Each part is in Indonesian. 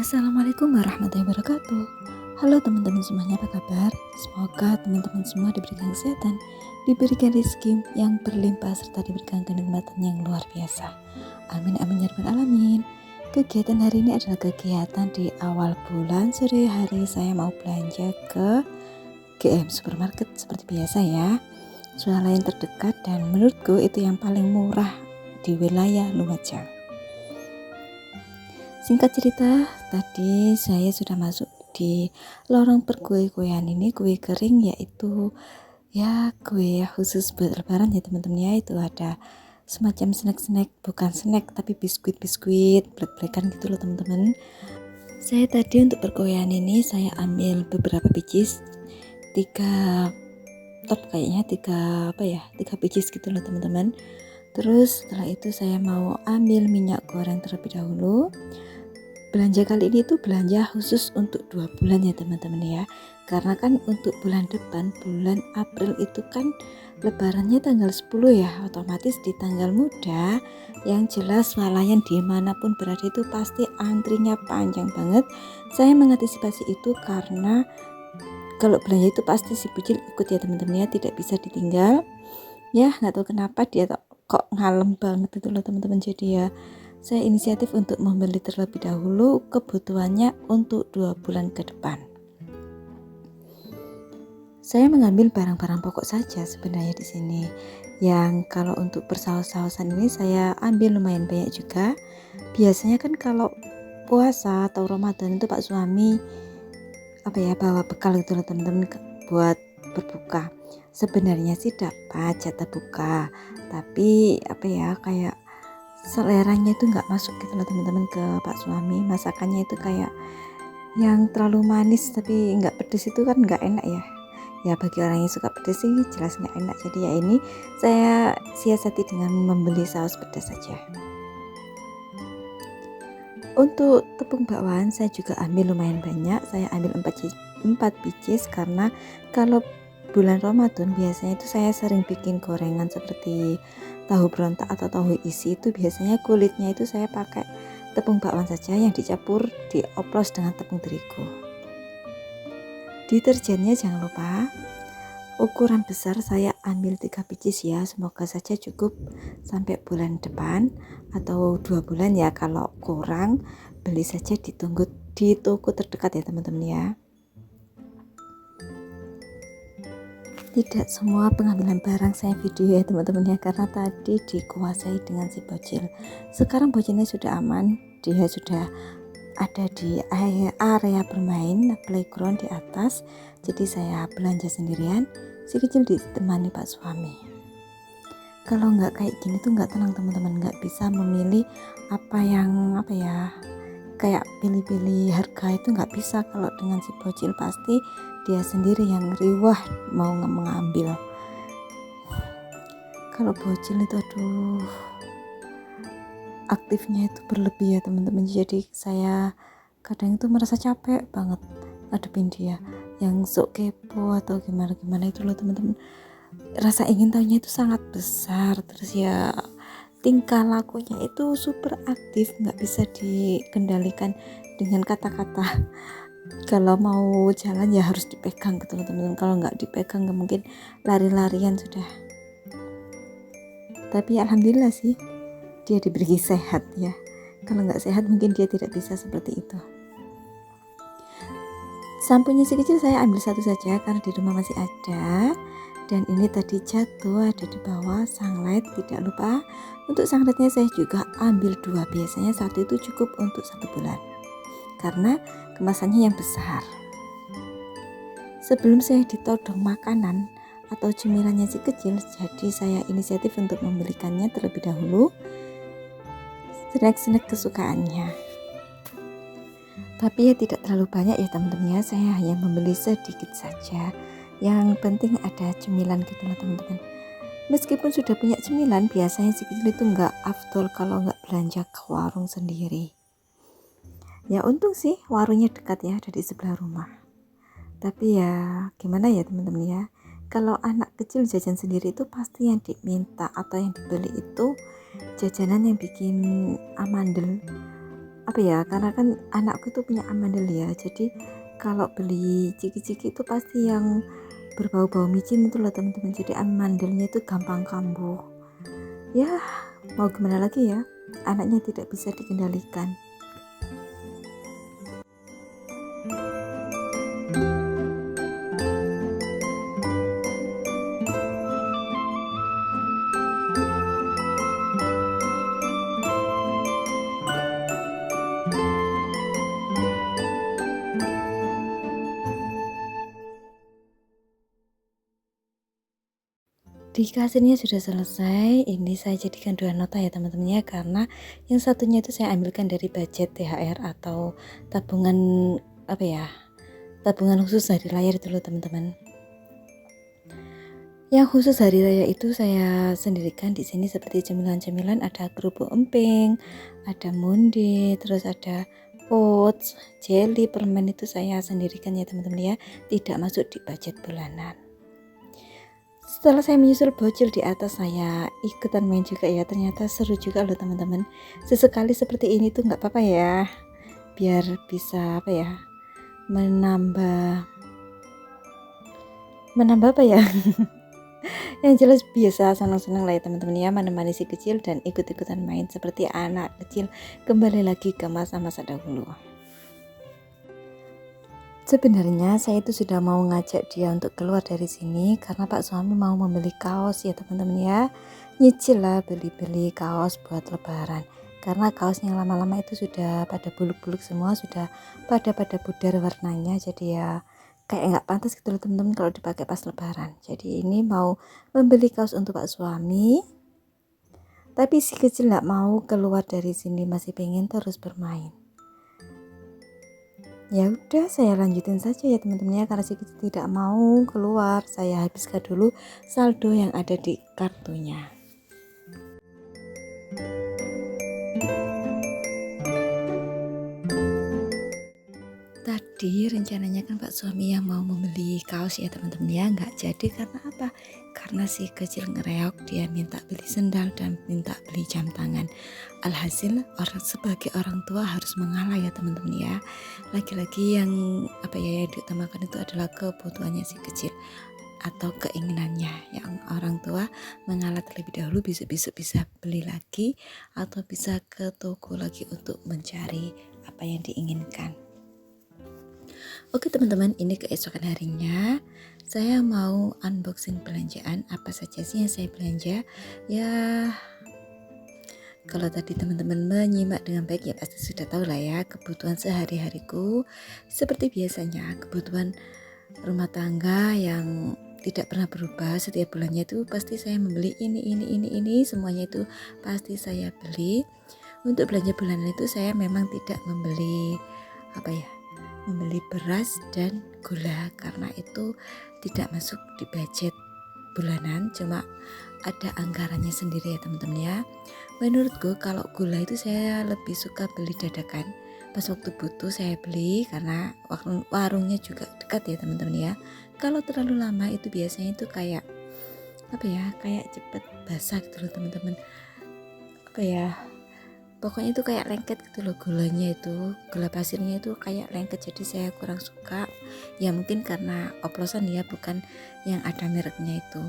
Assalamualaikum warahmatullahi wabarakatuh. Halo teman-teman semuanya, apa kabar? Semoga teman-teman semua diberikan kesehatan, diberikan rezeki yang berlimpah, serta diberikan kenikmatan yang luar biasa. Amin amin ya rabbal alamin. Kegiatan hari ini adalah kegiatan di awal bulan. Sore hari saya mau belanja ke GM Supermarket seperti biasa ya, swalayan terdekat, dan menurutku itu yang paling murah di wilayah Lumajang. Singkat cerita, tadi saya sudah masuk di lorong perkue-kuean ini, kue kering, yaitu ya kue khusus buat lebaran ya teman-teman ya. Itu ada semacam snack-snack, bukan snack tapi biskuit-biskuit blek-blekan gitu loh teman-teman. Saya tadi untuk perkuean ini saya ambil beberapa biji, 3 top kayaknya, 3 biji gitu loh teman-teman. Terus setelah itu saya mau ambil minyak goreng terlebih dahulu. Belanja kali ini tuh belanja khusus untuk 2 bulan ya teman-teman ya, karena kan untuk bulan depan, bulan April itu kan lebarannya tanggal 10 ya, otomatis di tanggal muda yang jelas swalayan dimanapun berada itu pasti antrinya panjang banget. Saya mengantisipasi itu karena kalau belanja itu pasti si bujil ikut ya teman-teman ya, tidak bisa ditinggal ya. Nggak tahu kenapa dia kok ngalem banget itu loh teman-teman. Jadi ya saya inisiatif untuk membeli terlebih dahulu kebutuhannya untuk 2 bulan ke depan. Saya mengambil barang-barang pokok saja sebenarnya di sini. Yang kalau untuk persaus-sausan ini saya ambil lumayan banyak juga. Biasanya kan kalau puasa atau Ramadan itu Pak suami bawa bekal gitu loh teman-teman buat berbuka. Sebenarnya sih dapat jatah buka, tapi kayak seleranya itu nggak masuk gitu loh teman-teman ke Pak suami. Masakannya itu kayak yang terlalu manis tapi nggak pedes, itu kan nggak enak ya bagi orang yang suka pedes sih jelas nggak enak. Jadi ya ini saya siasati dengan membeli saus pedas saja. Untuk tepung bakwan saya juga ambil lumayan banyak, saya ambil 4 biji karena kalau bulan Ramadan biasanya itu saya sering bikin gorengan seperti tahu berontak atau tahu isi. Itu biasanya kulitnya itu saya pakai tepung bakwan saja yang dicampur dioplos dengan tepung terigu. Deterjennya jangan lupa ukuran besar saya ambil 3 biji ya, semoga saja cukup sampai bulan depan atau 2 bulan ya. Kalau kurang beli saja di toko terdekat ya teman-teman ya. Tidak semua pengambilan barang saya video ya teman-teman ya, karena tadi dikuasai dengan si bocil. Sekarang bocilnya sudah aman, dia sudah ada di area bermain playground di atas. Jadi saya belanja sendirian, si kecil ditemani Pak suami. Kalau nggak kayak gini tuh nggak tenang teman-teman, nggak bisa memilih kayak pilih-pilih harga itu nggak bisa. Kalau dengan si bocil pasti dia sendiri yang riwah mau mengambil. Kalau bocil itu aktifnya itu berlebih ya teman-teman. Jadi saya kadang itu merasa capek banget ngadepin dia yang sok kepo atau gimana itu loh teman-teman. Rasa ingin tahunya itu sangat besar. Terus ya tingkah lakunya itu super aktif, nggak bisa dikendalikan dengan kata-kata. Kalau mau jalan ya harus dipegang gitu loh teman-teman. Kalau nggak dipegang nggak mungkin lari-larian sudah. Tapi alhamdulillah sih dia diberi sehat ya. Kalau nggak sehat mungkin dia tidak bisa seperti itu. Sampunya si kecil saya ambil 1 saja karena di rumah masih ada. Dan ini tadi jatuh ada di bawah sunlight. Tidak lupa untuk sunlightnya saya juga ambil 2. Biasanya 1 itu cukup untuk 1 bulan karena kemasannya yang besar. Sebelum saya ditodong makanan, atau cemilannya si kecil, jadi saya inisiatif untuk membelikannya terlebih dahulu snack-snack kesukaannya. Tapi ya tidak terlalu banyak ya teman-teman ya, saya hanya membeli sedikit saja. Yang penting ada cemilan gitu loh teman-teman. Meskipun sudah punya cemilan, biasanya si kecil itu nggak afdol kalau nggak belanja ke warung sendiri. Ya untung sih warungnya dekat ya, ada di sebelah rumah. Tapi ya gimana ya teman-teman ya, kalau anak kecil jajan sendiri itu pasti yang diminta atau yang dibeli itu jajanan yang bikin amandel. Apa ya, karena kan anakku itu punya amandel ya, jadi kalau beli ciki-ciki itu pasti yang berbau-bau micin itu loh teman-teman, jadi amandelnya itu gampang kambuh. Ya mau gimana lagi ya, anaknya tidak bisa dikendalikan. Di kasirnya sudah selesai, ini saya jadikan 2 nota ya teman-teman ya, karena yang satunya itu saya ambilkan dari budget THR atau tabungan apa ya, tabungan khusus hari raya itu loh teman-teman. Yang khusus hari raya itu saya sendirikan di sini seperti cemilan-cemilan, ada kerupuk emping, ada monde, terus ada oats, jelly, permen itu saya sendirikan ya teman-teman ya, tidak masuk di budget bulanan. Setelah saya menyusul bocil di atas, saya ikutan main juga ya, ternyata seru juga loh teman-teman. Sesekali seperti ini tuh nggak apa-apa ya, biar bisa apa ya, menambah apa ya yang jelas biasa senang-senang lah ya teman-teman ya, menemani si kecil dan ikut-ikutan main seperti anak kecil kembali lagi ke masa-masa dahulu. Sebenarnya saya itu sudah mau ngajak dia untuk keluar dari sini karena Pak suami mau membeli kaos ya teman-teman ya. Nyicil lah beli-beli kaos buat lebaran. Karena kaosnya lama-lama itu sudah pada buluk-buluk semua, sudah pada pudar warnanya. Jadi ya kayak nggak pantas gitu loh teman-teman kalau dipakai pas lebaran. Jadi ini mau membeli kaos untuk Pak suami. Tapi si kecil nggak mau keluar dari sini, masih pengen terus bermain. Ya udah saya lanjutin saja ya teman-teman ya, karena si kecil tidak mau keluar, saya habiskan dulu saldo yang ada di kartunya. Tadi rencananya kan Pak suami yang mau membeli kaos ya teman-teman ya, nggak jadi karena apa? Karena si kecil ngereok, dia minta beli sendal dan minta beli jam tangan. Alhasil sebagai orang tua harus mengalah ya teman-teman ya. Lagi-lagi yang apa ya yang diutamakan itu adalah kebutuhannya si kecil atau keinginannya. Yang orang tua mengalah terlebih dahulu, besok-besok bisa beli lagi atau bisa ke toko lagi untuk mencari apa yang diinginkan. Oke teman-teman, ini keesokan harinya saya mau unboxing belanjaan. Apa saja sih yang saya belanja? Ya kalau tadi teman-teman menyimak dengan baik ya pasti sudah tahu lah ya, kebutuhan sehari-hariku seperti biasanya, kebutuhan rumah tangga yang tidak pernah berubah. Setiap bulannya itu pasti saya membeli ini semuanya itu pasti saya beli. Untuk belanja bulanan itu saya memang tidak membeli membeli beras dan gula karena itu tidak masuk di budget bulanan, cuma ada anggarannya sendiri ya teman-teman ya. Menurutku kalau gula itu saya lebih suka beli dadakan, pas waktu butuh saya beli karena warungnya juga dekat ya teman-teman ya. Kalau terlalu lama itu biasanya itu kayak kayak cepet basah gitu loh teman-teman. Pokoknya itu kayak lengket gitu loh, gulanya itu, gula pasirnya itu kayak lengket, jadi saya kurang suka. Ya mungkin karena oplosan ya, bukan yang ada mereknya itu.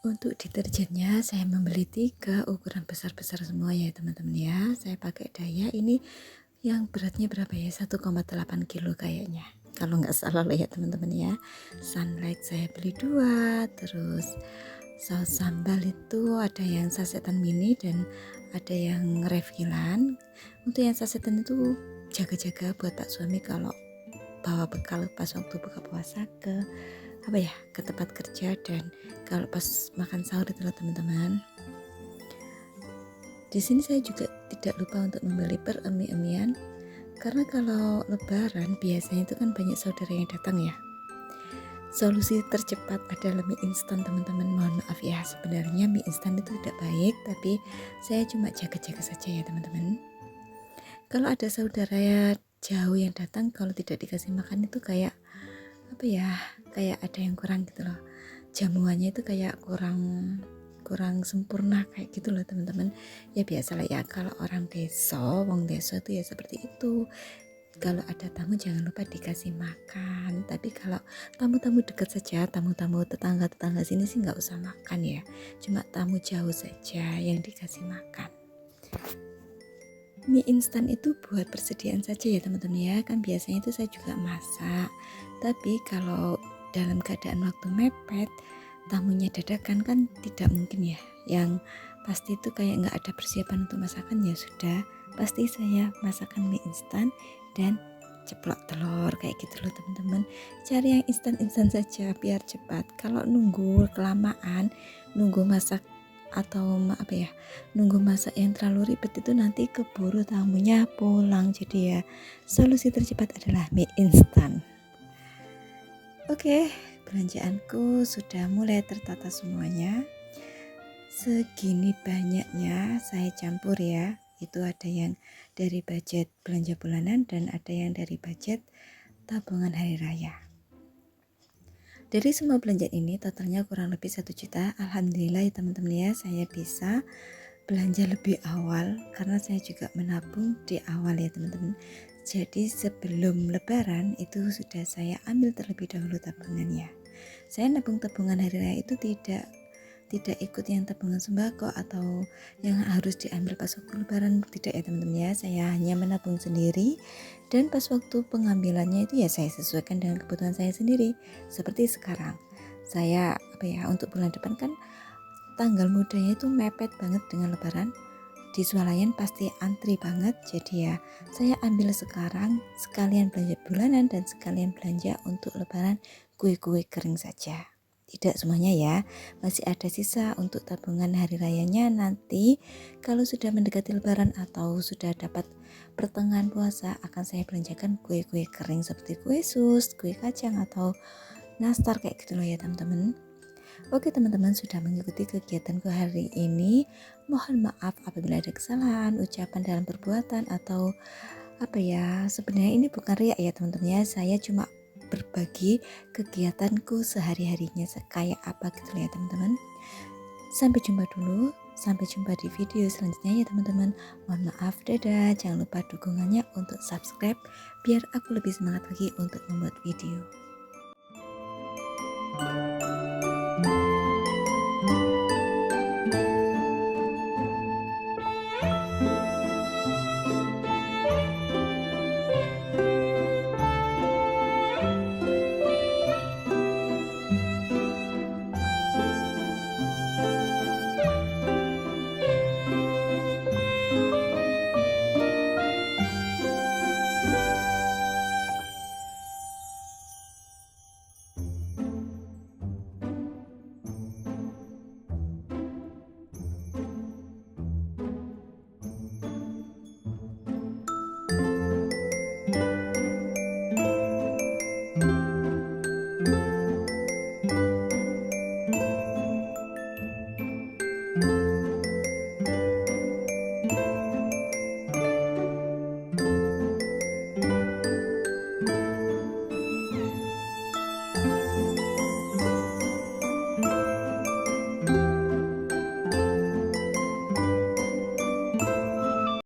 Untuk deterjennya saya membeli 3 ukuran besar-besar semua ya teman-teman ya. Saya pakai Daya, ini yang beratnya berapa ya, 1,8 kilo kayaknya, kalau nggak salah loh ya teman-teman ya. Sunlight saya beli 2, terus saus sambal itu ada yang sasetan mini dan ada yang refillan. Untuk yang sasetan itu jaga-jaga buat Pak suami kalau bawa bekal pas waktu buka puasa ke ke tempat kerja, dan kalau pas makan sahur itu loh teman-teman. Di sini saya juga tidak lupa untuk membeli emi-emian, karena kalau lebaran biasanya itu kan banyak saudara yang datang ya. Solusi tercepat adalah mie instan teman-teman. Mohon maaf ya, sebenarnya mie instan itu tidak baik, tapi saya cuma jaga-jaga saja ya teman-teman. Kalau ada saudara jauh yang datang, kalau tidak dikasih makan itu kayak kayak ada yang kurang gitu loh. Jamuannya itu kayak kurang sempurna kayak gitu loh teman-teman. Ya biasalah ya, kalau orang wong deso itu ya seperti itu. Kalau ada tamu jangan lupa dikasih makan. Tapi kalau tamu-tamu dekat saja, tamu-tamu tetangga-tetangga sini sih nggak usah makan ya. Cuma tamu jauh saja yang dikasih makan. Mie instan itu buat persediaan saja ya teman-teman ya. Kan biasanya itu saya juga masak. Tapi kalau dalam keadaan waktu mepet, tamunya dadakan kan tidak mungkin ya. Yang pasti itu kayak nggak ada persiapan untuk masakan, ya sudah. Pasti saya masakan mie instan dan ceplok telur kayak gitu loh teman-teman. Cari yang instan-instan saja biar cepat. Kalau nunggu kelamaan, nunggu masak atau nunggu masak yang terlalu ribet itu nanti keburu tamunya pulang. Jadi ya solusi tercepat adalah mie instan. Oke, belanjaanku sudah mulai tertata semuanya. Segini banyaknya saya campur ya. Itu ada yang dari budget belanja bulanan dan ada yang dari budget tabungan hari raya. Dari semua belanjaan ini totalnya kurang lebih 1 juta. Alhamdulillah ya teman-teman ya, saya bisa belanja lebih awal karena saya juga menabung di awal ya teman-teman. Jadi sebelum lebaran itu sudah saya ambil terlebih dahulu tabungannya. Saya nabung tabungan hari raya itu tidak ikut yang tabungan sembako atau yang harus diambil pas waktu lebaran, tidak ya teman-teman ya. Saya hanya menabung sendiri dan pas waktu pengambilannya itu ya saya sesuaikan dengan kebutuhan saya sendiri. Seperti sekarang saya untuk bulan depan kan tanggal mudanya itu mepet banget dengan lebaran. Di swalayan pasti antri banget, jadi ya saya ambil sekarang sekalian belanja bulanan dan sekalian belanja untuk lebaran kue-kue kering saja. Tidak semuanya ya, masih ada sisa untuk tabungan hari rayanya nanti. Kalau sudah mendekati lebaran atau sudah dapat pertengahan puasa, akan saya belanjakan kue-kue kering seperti kue sus, kue kacang atau nastar kayak gitu loh ya teman-teman. Oke teman-teman, sudah mengikuti kegiatanku hari ini. Mohon maaf apabila ada kesalahan ucapan dalam perbuatan atau sebenarnya ini bukan riak ya teman-teman ya. Saya cuma berbagi kegiatanku sehari-harinya kayak apa gitu ya teman-teman. Sampai jumpa dulu, sampai jumpa di video selanjutnya ya teman-teman. Mohon maaf, dadah. Jangan lupa dukungannya untuk subscribe biar aku lebih semangat lagi untuk membuat video.